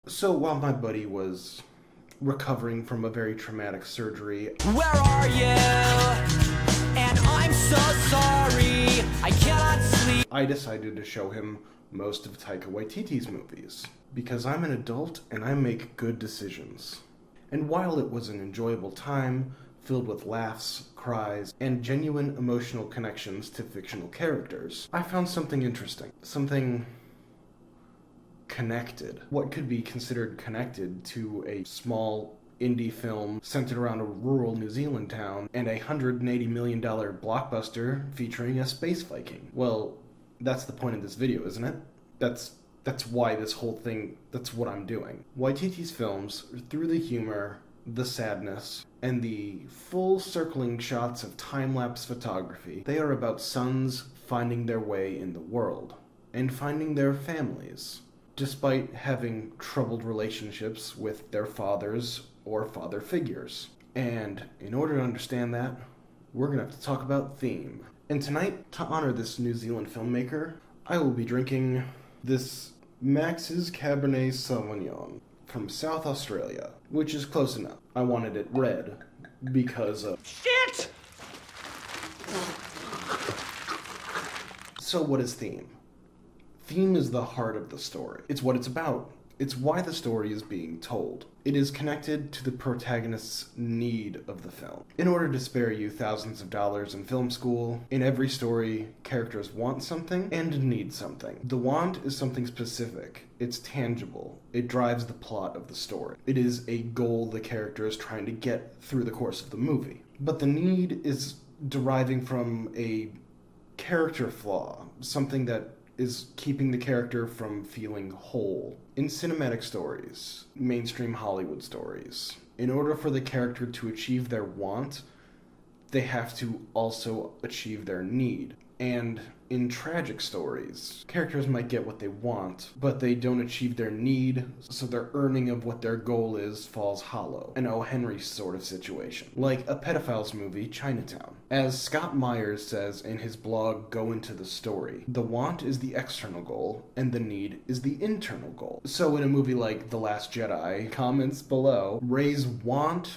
So while my buddy was recovering from a very traumatic surgery, Where are you? And I'm so sorry. I cannot sleep. I decided to show him most of Taika Waititi's movies. Because I'm an adult and I make good decisions. And while it was an enjoyable time, filled with laughs, cries, and genuine emotional connections to fictional characters, I found something interesting. Something connected. What could be considered connected to a small indie film centered around a rural New Zealand town and a $180 million blockbuster featuring a space Viking? Well, that's the point of this video, isn't it? That's why this whole thing, that's what I'm doing. Waititi's films, through the humor, the sadness, and the full circling shots of time-lapse photography, they are about sons finding their way in the world, and finding their families, despite having troubled relationships with their fathers or father figures. And in order to understand that, we're gonna have to talk about theme. And tonight, to honor this New Zealand filmmaker, I will be drinking this Max's Cabernet Sauvignon from South Australia, which is close enough. I wanted it red because of... Shit! So what is theme? Theme is the heart of the story. It's what it's about. It's why the story is being told. It is connected to the protagonist's need of the film. In order to spare you thousands of dollars in film school, in every story, characters want something and need something. The want is something specific. It's tangible. It drives the plot of the story. It is a goal the character is trying to get through the course of the movie. But the need is deriving from a character flaw, something that is keeping the character from feeling whole. In cinematic stories, mainstream Hollywood stories, in order for the character to achieve their want, they have to also achieve their need. And in tragic stories, characters might get what they want, but they don't achieve their need, so their earning of what their goal is falls hollow. An O. Henry sort of situation. Like a pedophile's movie, Chinatown. As Scott Myers says in his blog, Go Into the Story, the want is the external goal, and the need is the internal goal. So in a movie like The Last Jedi, comments below, Rey's want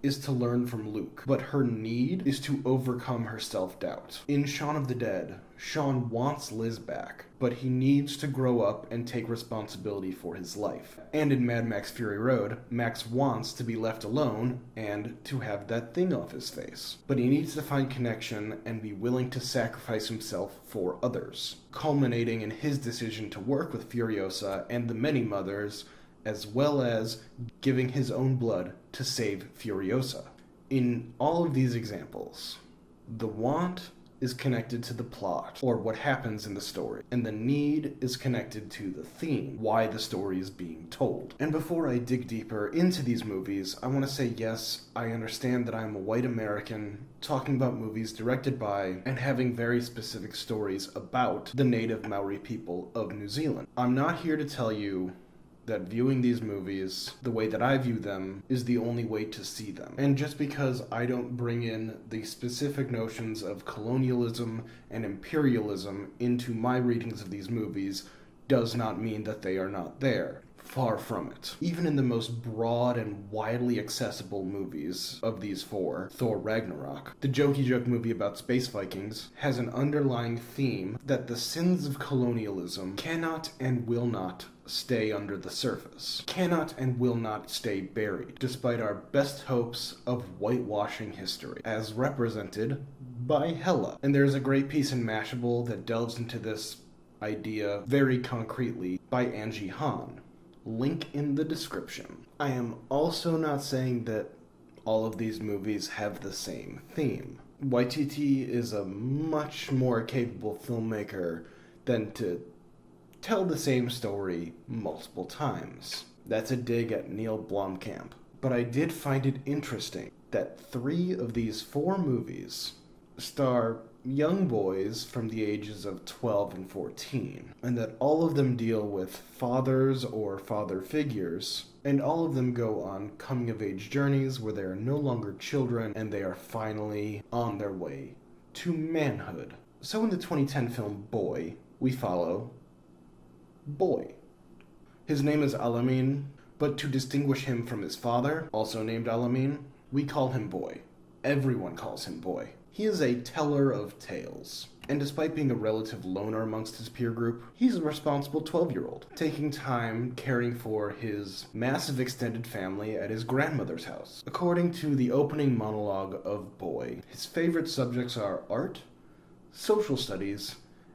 is to learn from Luke, but her need is to overcome her self-doubt. In Shaun of the Dead, Shaun wants Liz back, but he needs to grow up and take responsibility for his life. And in Mad Max Fury Road, Max wants to be left alone and to have that thing off his face. But he needs to find connection and be willing to sacrifice himself for others, culminating in his decision to work with Furiosa and the many mothers, as well as giving his own blood to save Furiosa. In all of these examples, the want is connected to the plot, or what happens in the story, and the need is connected to the theme, why the story is being told. And before I dig deeper into these movies, I want to say yes, I understand that I'm a white American talking about movies directed by and having very specific stories about the native Maori people of New Zealand. I'm not here to tell you that viewing these movies the way that I view them is the only way to see them. And just because I don't bring in the specific notions of colonialism and imperialism into my readings of these movies does not mean that they are not there. Far from it. Even in the most broad and widely accessible movies of these four, Thor Ragnarok, the jokey joke movie about space Vikings, has an underlying theme that the sins of colonialism cannot and will not stay under the surface, cannot and will not stay buried, despite our best hopes of whitewashing history, as represented by Hela. And there's a great piece in Mashable that delves into this idea very concretely by Angie Han. Link in the description. I am also not saying that all of these movies have the same theme. Waititi is a much more capable filmmaker than to tell the same story multiple times. That's a dig at Neil Blomkamp. But I did find it interesting that 3 of these 4 movies star young boys from the ages of 12 and 14, and that all of them deal with fathers or father figures, and all of them go on coming-of-age journeys where they are no longer children and they are finally on their way to manhood. So in the 2010 film Boy, we follow Boy, His name is Alamin, but to distinguish him from his father, also named Alamin, we call him Boy. Everyone calls him Boy. He is a teller of tales, and despite being a relative loner amongst his peer group, he's a responsible 12-year-old, taking time caring for his massive extended family at his grandmother's house. According to the opening monologue of Boy, his favorite subjects are art, social studies,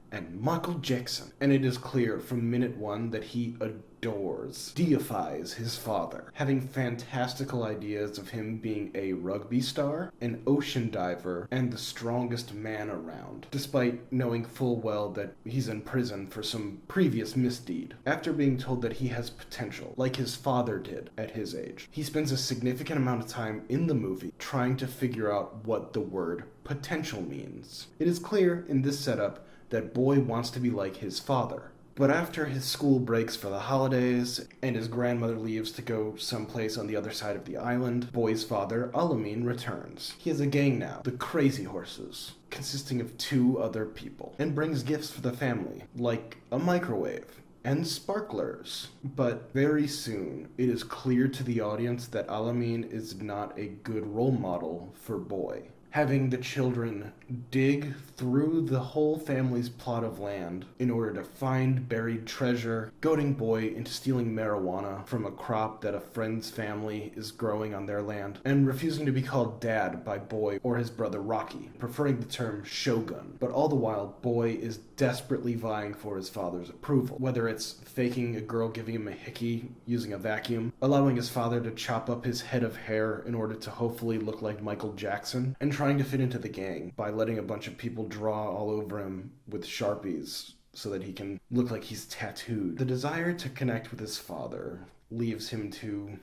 and Michael Jackson. And it is clear from minute one that he adores, deifies his father, having fantastical ideas of him being a rugby star, an ocean diver, and the strongest man around, despite knowing full well that he's in prison for some previous misdeed. After being told that he has potential, like his father did at his age, he spends a significant amount of time in the movie trying to figure out what the word potential means. It is clear in this setup that Boy wants to be like his father. But after his school breaks for the holidays, and his grandmother leaves to go someplace on the other side of the island, Boy's father, Alamin, returns. He has a gang now, the Crazy Horses, consisting of 2 other people, and brings gifts for the family, like a microwave and sparklers. But very soon, it is clear to the audience that Alamin is not a good role model for Boy. Having the children dig through the whole family's plot of land in order to find buried treasure, goading Boy into stealing marijuana from a crop that a friend's family is growing on their land, and refusing to be called Dad by Boy or his brother Rocky, preferring the term Shogun. But all the while, Boy is desperately vying for his father's approval, whether it's faking a girl giving him a hickey using a vacuum, allowing his father to chop up his head of hair in order to hopefully look like Michael Jackson, and trying to fit into the gang by letting a bunch of people draw all over him with Sharpies so that he can look like he's tattooed. The desire to connect with his father leaves him to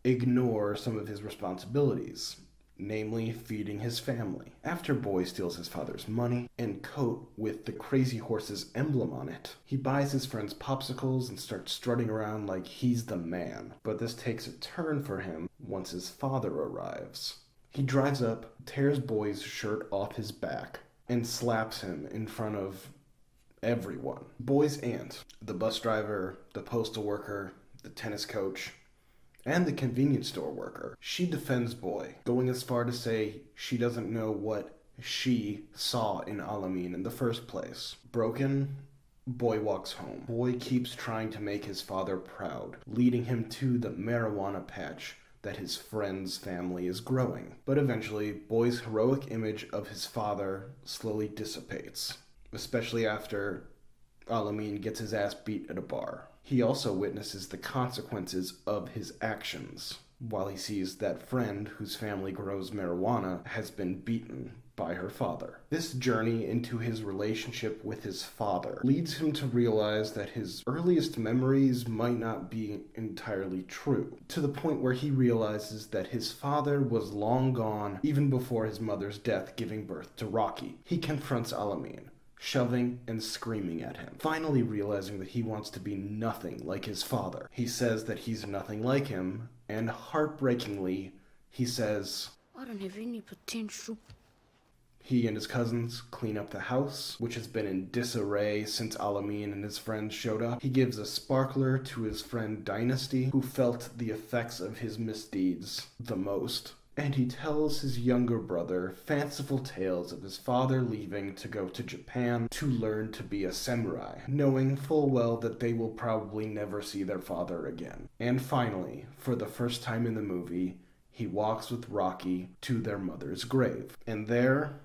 ignore some of his responsibilities, namely feeding his family. After Boy steals his father's money and coat with the Crazy Horse's emblem on it, he buys his friends popsicles and starts strutting around like he's the man. But this takes a turn for him once his father arrives. He drives up, tears Boy's shirt off his back, and slaps him in front of everyone. Boy's aunt, the bus driver, the postal worker, the tennis coach, and the convenience store worker, she defends Boy, going as far to say she doesn't know what she saw in Alamin in the first place. Broken, Boy walks home. Boy keeps trying to make his father proud, leading him to the marijuana patch that his friend's family is growing. But eventually, Boy's heroic image of his father slowly dissipates, especially after Alamin gets his ass beat at a bar. He also witnesses the consequences of his actions, while he sees that friend whose family grows marijuana has been beaten by her father. This journey into his relationship with his father leads him to realize that his earliest memories might not be entirely true, to the point where he realizes that his father was long gone even before his mother's death giving birth to Rocky. He confronts Alamin, shoving and screaming at him, finally realizing that he wants to be nothing like his father. He says that he's nothing like him, and heartbreakingly, he says, "I don't have any potential." He and his cousins clean up the house, which has been in disarray since Alamin and his friends showed up. He gives a sparkler to his friend Dynasty, who felt the effects of his misdeeds the most. And he tells his younger brother fanciful tales of his father leaving to go to Japan to learn to be a samurai, knowing full well that they will probably never see their father again. And finally, for the first time in the movie, he walks with Rocky to their mother's grave. And there,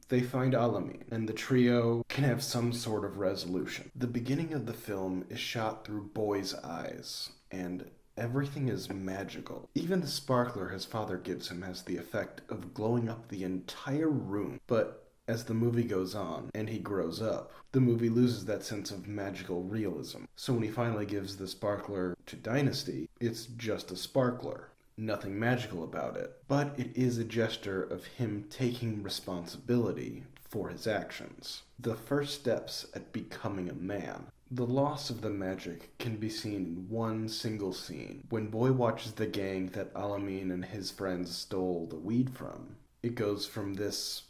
they find Alamin, and the trio can have some sort of resolution. The beginning of the film is shot through Boy's eyes, and everything is magical. Even the sparkler his father gives him has the effect of glowing up the entire room. But as the movie goes on, and he grows up, the movie loses that sense of magical realism. So when he finally gives the sparkler to Dynasty, it's just a sparkler. Nothing magical about it, but it is a gesture of him taking responsibility for his actions. The first steps at becoming a man. The loss of the magic can be seen in one single scene. When Boy watches the gang that Alamin and his friends stole the weed from, it goes from this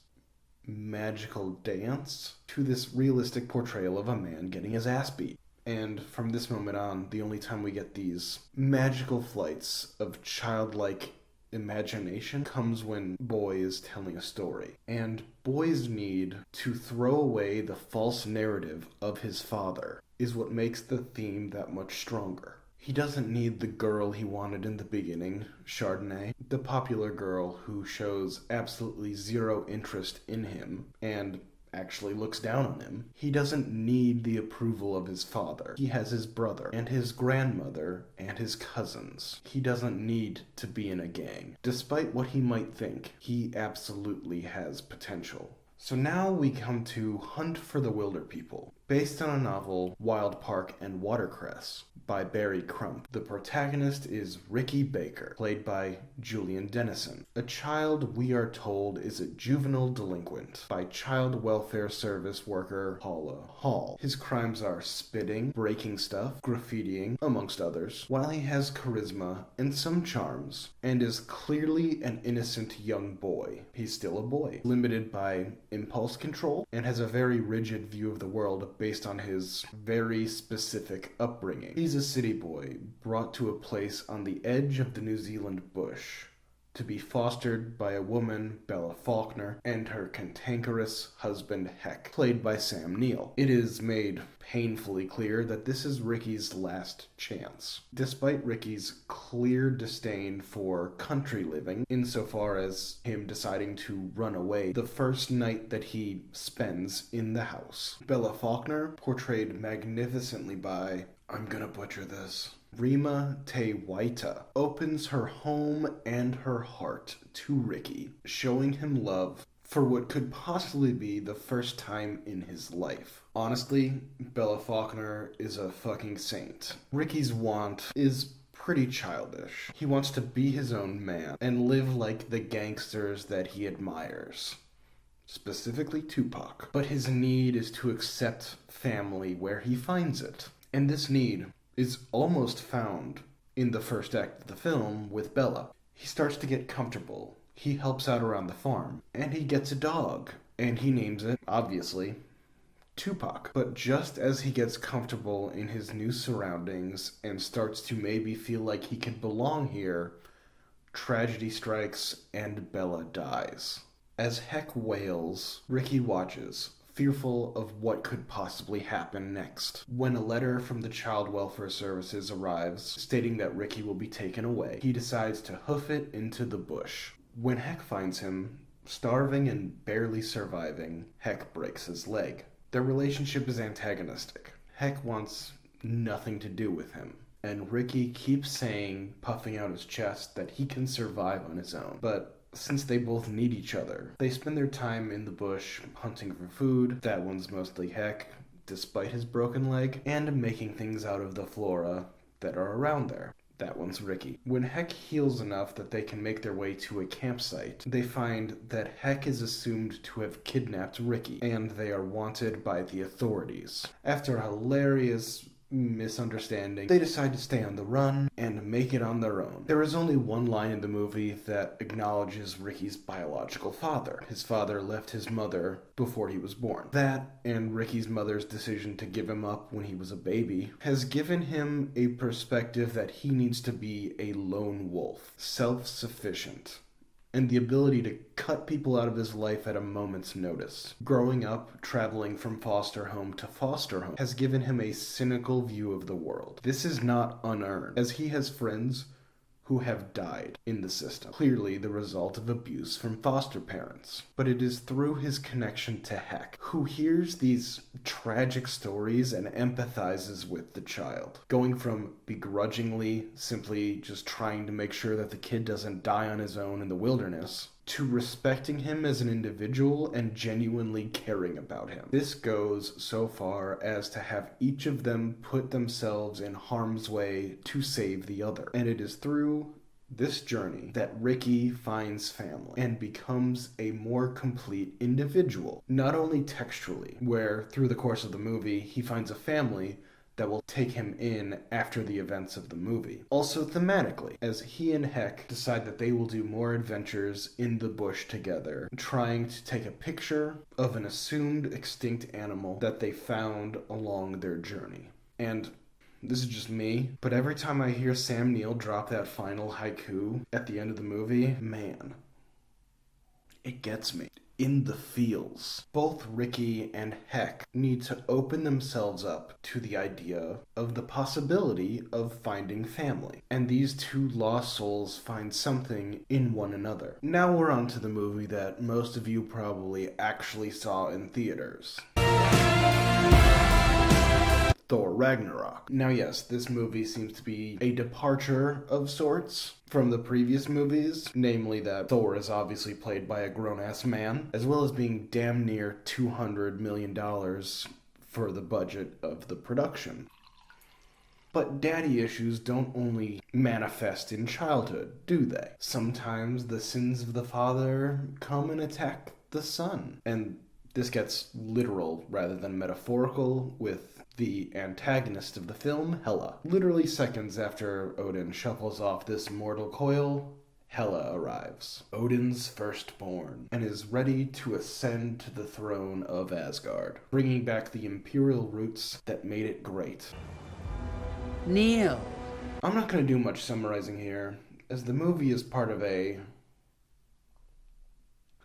magical dance to this realistic portrayal of a man getting his ass beat. And from this moment on, the only time we get these magical flights of childlike imagination comes when Boy is telling a story. And Boy's need to throw away the false narrative of his father is what makes the theme that much stronger. He doesn't need the girl he wanted in the beginning, Chardonnay, the popular girl who shows absolutely zero interest in him and actually looks down on him. He doesn't need the approval of his father. He has his brother and his grandmother and his cousins. He doesn't need to be in a gang. Despite what he might think, he absolutely has potential. So now we come to Hunt for the Wilder People, based on a novel, Wild Park and Watercress, by Barry Crump. The protagonist is Ricky Baker, played by Julian Dennison. A child, we are told, is a juvenile delinquent by child welfare service worker Paula Hall. His crimes are spitting, breaking stuff, graffitiing, amongst others. While he has charisma and some charms, and is clearly an innocent young boy, he's still a boy, limited by impulse control, and has a very rigid view of the world based on his very specific upbringing. He's a city boy brought to a place on the edge of the New Zealand bush to be fostered by a woman, Bella Faulkner, and her cantankerous husband, Heck, played by Sam Neill. It is made painfully clear that this is Ricky's last chance. Despite Ricky's clear disdain for country living, insofar as him deciding to run away the first night that he spends in the house. Bella Faulkner, portrayed magnificently by, I'm gonna butcher this, Rima Te Waita, opens her home and her heart to Ricky, showing him love for what could possibly be the first time in his life. Honestly, Bella Faulkner is a fucking saint. Ricky's want is pretty childish. He wants to be his own man and live like the gangsters that he admires. Specifically Tupac. But his need is to accept family where he finds it. And this need is almost found in the first act of the film with Bella. He starts to get comfortable. He helps out around the farm. And he gets a dog. And he names it, obviously, Tupac. But just as he gets comfortable in his new surroundings and starts to maybe feel like he could belong here, tragedy strikes and Bella dies. As Heck wails, Ricky watches, fearful of what could possibly happen next. When a letter from the Child Welfare Services arrives, stating that Ricky will be taken away, he decides to hoof it into the bush. When Heck finds him, starving and barely surviving, Heck breaks his leg. Their relationship is antagonistic. Heck wants nothing to do with him, and Ricky keeps saying, puffing out his chest, that he can survive on his own. But since they both need each other, they spend their time in the bush hunting for food. That one's mostly Heck, despite his broken leg, and making things out of the flora that are around there. That one's Ricky. When Heck heals enough that they can make their way to a campsite, they find that Heck is assumed to have kidnapped Ricky, and they are wanted by the authorities. After a hilarious misunderstanding, they decide to stay on the run and make it on their own. There is only one line in the movie that acknowledges Ricky's biological father. His father left his mother before he was born. That, and Ricky's mother's decision to give him up when he was a baby, has given him a perspective that he needs to be a lone wolf, self-sufficient, and the ability to cut people out of his life at a moment's notice. Growing up, traveling from foster home to foster home, has given him a cynical view of the world. This is not unearned, as he has friends who have died in the system, clearly the result of abuse from foster parents. But it is through his connection to Heck, who hears these tragic stories and empathizes with the child, going from begrudgingly simply just trying to make sure that the kid doesn't die on his own in the wilderness, to respecting him as an individual and genuinely caring about him. This goes so far as to have each of them put themselves in harm's way to save the other. And it is through this journey that Ricky finds family and becomes a more complete individual. Not only textually, where through the course of the movie he finds a family that will take him in after the events of the movie. Also thematically, as he and Heck decide that they will do more adventures in the bush together, trying to take a picture of an assumed extinct animal that they found along their journey. And this is just me, but every time I hear Sam Neill drop that final haiku at the end of the movie, man, it gets me. In the feels. Both Ricky and Heck need to open themselves up to the idea of the possibility of finding family. And these two lost souls find something in one another. Now we're on to the movie that most of you probably actually saw in theaters. Thor Ragnarok. Now yes, this movie seems to be a departure of sorts from the previous movies, namely that Thor is obviously played by a grown-ass man, as well as being damn near $200 million for the budget of the production. But daddy issues don't only manifest in childhood, do they? Sometimes the sins of the father come and attack the son. And this gets literal rather than metaphorical with the antagonist of the film, Hela. Literally seconds after Odin shuffles off this mortal coil, Hela arrives, Odin's firstborn, and is ready to ascend to the throne of Asgard, bringing back the imperial roots that made it great. Neil. I'm not going to do much summarizing here, as the movie is part of a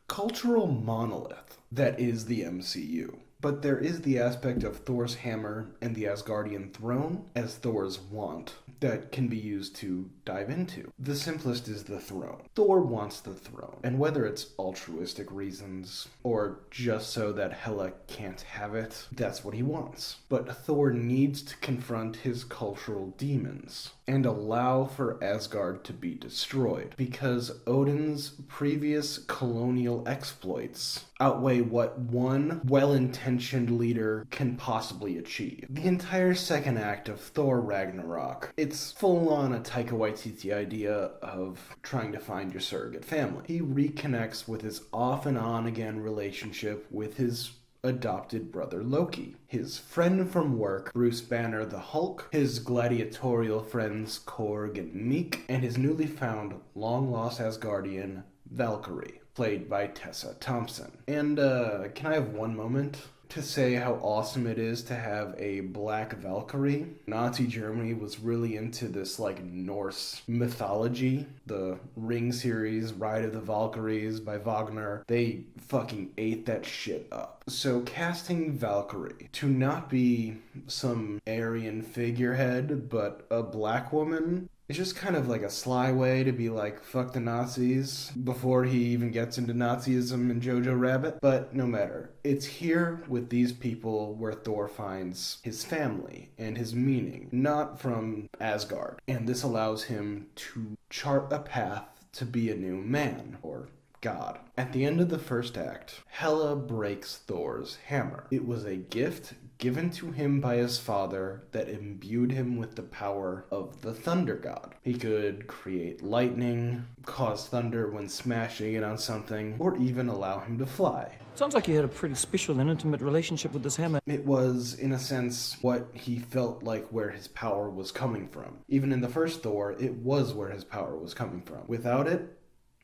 cultural monolith that is the MCU. But there is the aspect of Thor's hammer and the Asgardian throne, as Thor's wand, that can be used to dive into. The simplest is the throne. Thor wants the throne, and whether it's altruistic reasons or just so that Hela can't have it, that's what he wants. But Thor needs to confront his cultural demons and allow for Asgard to be destroyed, because Odin's previous colonial exploits outweigh what one well-intentioned leader can possibly achieve. The entire second act of Thor Ragnarok, it's full-on a Taika Waititi idea of trying to find your surrogate family. He reconnects with his off-and-on-again relationship with his adopted brother Loki, his friend from work Bruce Banner the Hulk, his gladiatorial friends Korg and Meek, and his newly found long-lost Asgardian Valkyrie, played by Tessa Thompson. And can I have one moment to say how awesome it is to have a black Valkyrie? Nazi Germany was really into this like Norse mythology. The Ring series, Ride of the Valkyries by Wagner, they fucking ate that shit up. So casting Valkyrie to not be some Aryan figurehead, but a black woman, it's just kind of like a sly way to be like, fuck the Nazis, before he even gets into Nazism in Jojo Rabbit. But no matter. It's here with these people where Thor finds his family and his meaning, not from Asgard. And this allows him to chart a path to be a new man, or God. At the end of the first act, Hela breaks Thor's hammer. It was a gift given to him by his father that imbued him with the power of the thunder god. He could create lightning, cause thunder when smashing it on something, or even allow him to fly. Sounds like you had a pretty special and intimate relationship with this hammer. It was, in a sense, what he felt like where his power was coming from. Even in the first Thor, it was where his power was coming from. Without it,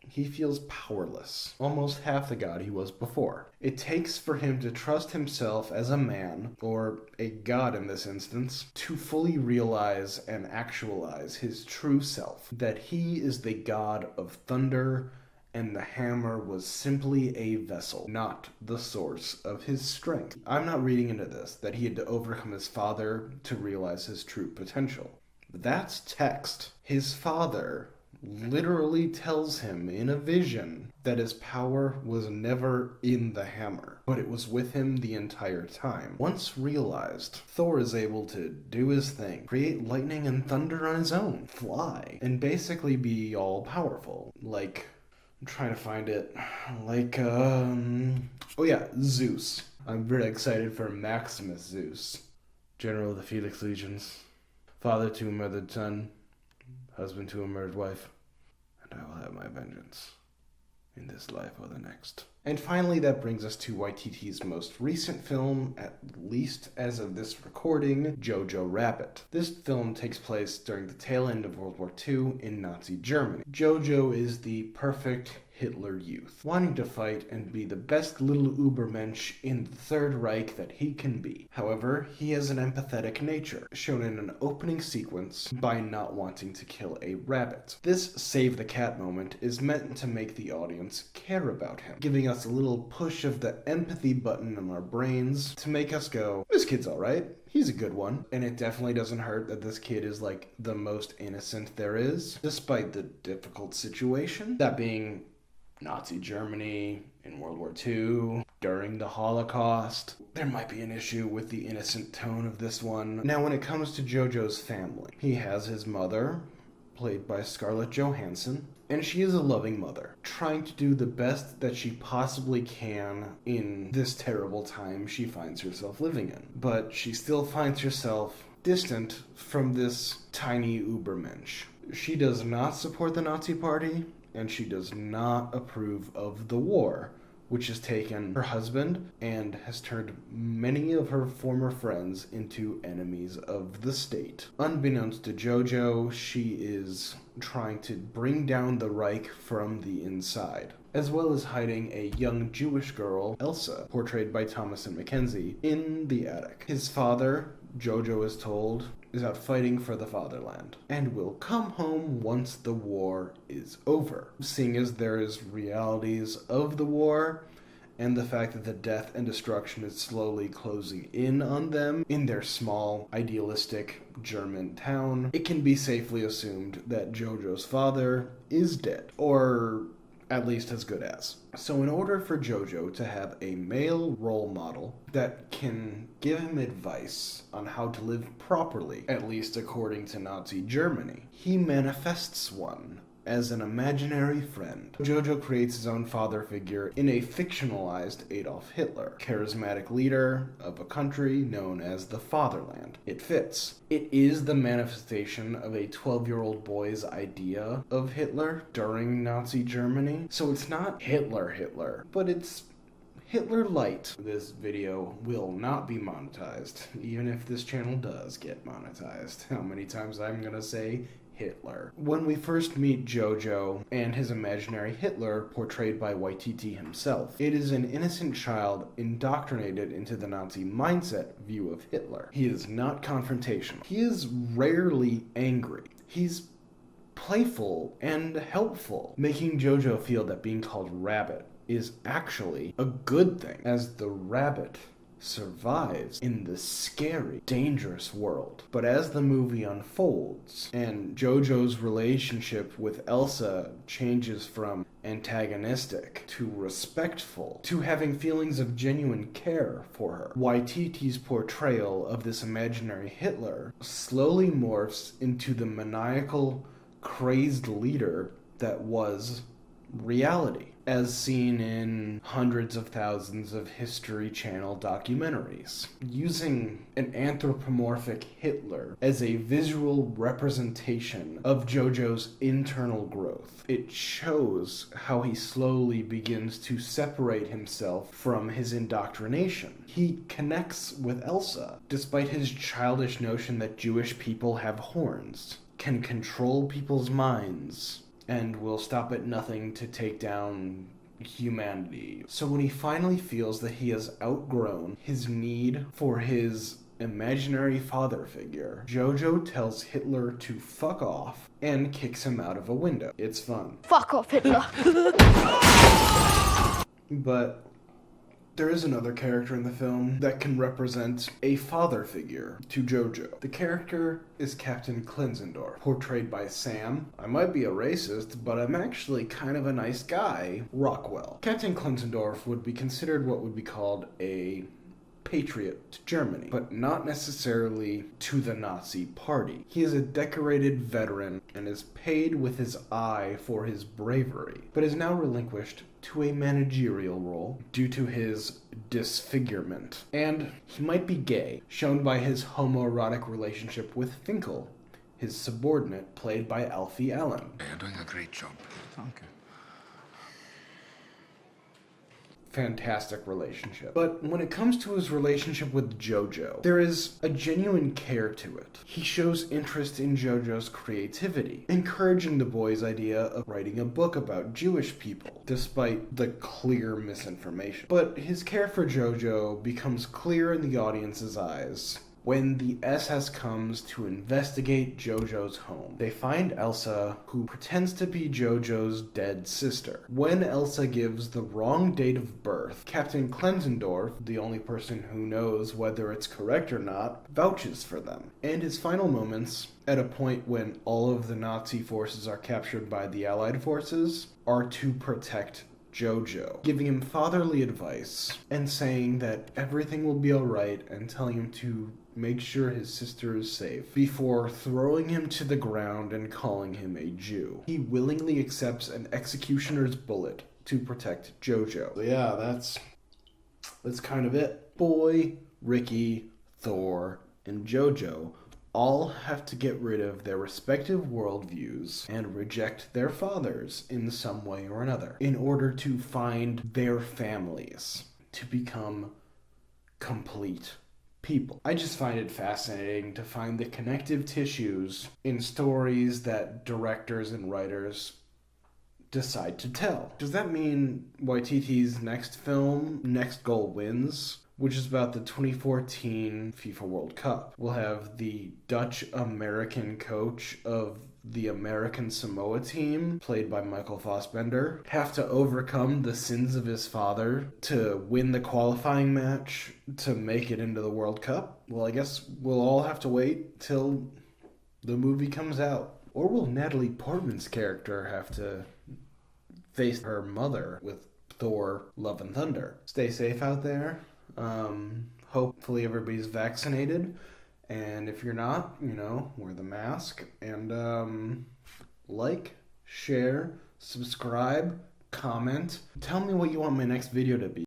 he feels powerless, almost half the god he was before. It takes for him to trust himself as a man, or a god in this instance, to fully realize and actualize his true self, that he is the god of thunder, and the hammer was simply a vessel, not the source of his strength. I'm not reading into this, that he had to overcome his father to realize his true potential. That's text. His father literally tells him in a vision that his power was never in the hammer, but it was with him the entire time. Once realized, Thor is able to do his thing, create lightning and thunder on his own, fly, and basically be all-powerful. Like, I'm trying to find it, like, oh yeah, Zeus. I'm very excited for Maximus Zeus, General of the Felix Legions, father to a murdered son, husband to a murdered wife, and I will have my vengeance in this life or the next. And finally, that brings us to Waititi's most recent film, at least as of this recording, Jojo Rabbit. This film takes place during the tail end of World War II in Nazi Germany. Jojo is the perfect Hitler Youth, wanting to fight and be the best little Ubermensch in the Third Reich that he can be. However, he has an empathetic nature, shown in an opening sequence by not wanting to kill a rabbit. This save the cat moment is meant to make the audience care about him, giving us a little push of the empathy button in our brains to make us go, this kid's alright. He's a good one. And it definitely doesn't hurt that this kid is like the most innocent there is, despite the difficult situation. That being Nazi Germany in World War II, during the Holocaust. There might be an issue with the innocent tone of this one. Now, when it comes to Jojo's family, he has his mother, played by Scarlett Johansson, and she is a loving mother, trying to do the best that she possibly can in this terrible time she finds herself living in. But she still finds herself distant from this tiny Ubermensch. She does not support the Nazi Party, and she does not approve of the war, which has taken her husband and has turned many of her former friends into enemies of the state. Unbeknownst to Jojo, she is trying to bring down the Reich from the inside, as well as hiding a young Jewish girl, Elsa, portrayed by Thomasin McKenzie, in the attic. His father, Jojo is told, is out fighting for the fatherland, and will come home once the war is over. Seeing as there is realities of the war, and the fact that the death and destruction is slowly closing in on them in their small, idealistic German town, it can be safely assumed that Jojo's father is dead, or at least as good as. So in order for Jojo to have a male role model that can give him advice on how to live properly, at least according to Nazi Germany, he manifests one as an imaginary friend. Jojo creates his own father figure in a fictionalized Adolf Hitler, charismatic leader of a country known as the Fatherland. It fits. It is the manifestation of a 12-year-old boy's idea of Hitler during Nazi Germany. So it's not Hitler, but it's Hitler Light. This video will not be monetized, even if this channel does get monetized. How many times I'm gonna say Hitler. When we first meet Jojo and his imaginary Hitler, portrayed by Waititi himself, it is an innocent child indoctrinated into the Nazi mindset view of Hitler. He is not confrontational. He is rarely angry. He's playful and helpful, making Jojo feel that being called Rabbit is actually a good thing, as the rabbit survives in the scary, dangerous world. But as the movie unfolds, and Jojo's relationship with Elsa changes from antagonistic to respectful to having feelings of genuine care for her, Waititi's portrayal of this imaginary Hitler slowly morphs into the maniacal, crazed leader that was reality, as seen in hundreds of thousands of History Channel documentaries. Using an anthropomorphic Hitler as a visual representation of Jojo's internal growth, it shows how he slowly begins to separate himself from his indoctrination. He connects with Elsa, despite his childish notion that Jewish people have horns, can control people's minds, and will stop at nothing to take down humanity. So when he finally feels that he has outgrown his need for his imaginary father figure, Jojo tells Hitler to fuck off and kicks him out of a window. It's fun. Fuck off, Hitler. But there is another character in the film that can represent a father figure to Jojo. The character is Captain Klinzendorf, portrayed by Sam, I might be a racist, but I'm actually kind of a nice guy, Rockwell. Captain Klinzendorf would be considered what would be called a patriot to Germany, but not necessarily to the Nazi Party. He is a decorated veteran and is paid with his eye for his bravery, but is now relinquished to a managerial role due to his disfigurement. And he might be gay, shown by his homoerotic relationship with Finkel, his subordinate, played by Alfie Allen. You're doing a great job. Thank you. fantastic relationship. But when it comes to his relationship with Jojo, there is a genuine care to it. He shows interest in Jojo's creativity, encouraging the boy's idea of writing a book about Jewish people, despite the clear misinformation. But his care for Jojo becomes clear in the audience's eyes when the SS comes to investigate Jojo's home. They find Elsa, who pretends to be Jojo's dead sister. When Elsa gives the wrong date of birth, Captain Klenzendorf, the only person who knows whether it's correct or not, vouches for them. And his final moments, at a point when all of the Nazi forces are captured by the Allied forces, are to protect Jojo, giving him fatherly advice and saying that everything will be alright and telling him to make sure his sister is safe before throwing him to the ground and calling him a Jew. He willingly accepts an executioner's bullet to protect Jojo. So yeah, that's kind of it. Boy, Ricky, Thor, and Jojo all have to get rid of their respective worldviews and reject their fathers in some way or another in order to find their families to become complete people. I just find it fascinating to find the connective tissues in stories that directors and writers decide to tell. Does that mean Waititi's next film, Next Goal Wins, which is about the 2014 FIFA World Cup, will have the Dutch-American coach of the American Samoa team, played by Michael Fassbender, have to overcome the sins of his father to win the qualifying match to make it into the World Cup? Well, I guess we'll all have to wait till the movie comes out. Or will Natalie Portman's character have to face her mother with Thor: Love and Thunder? Stay safe out there. Hopefully everybody's vaccinated, and if you're not, wear the mask, and like, share, subscribe, comment, tell me what you want my next video to be.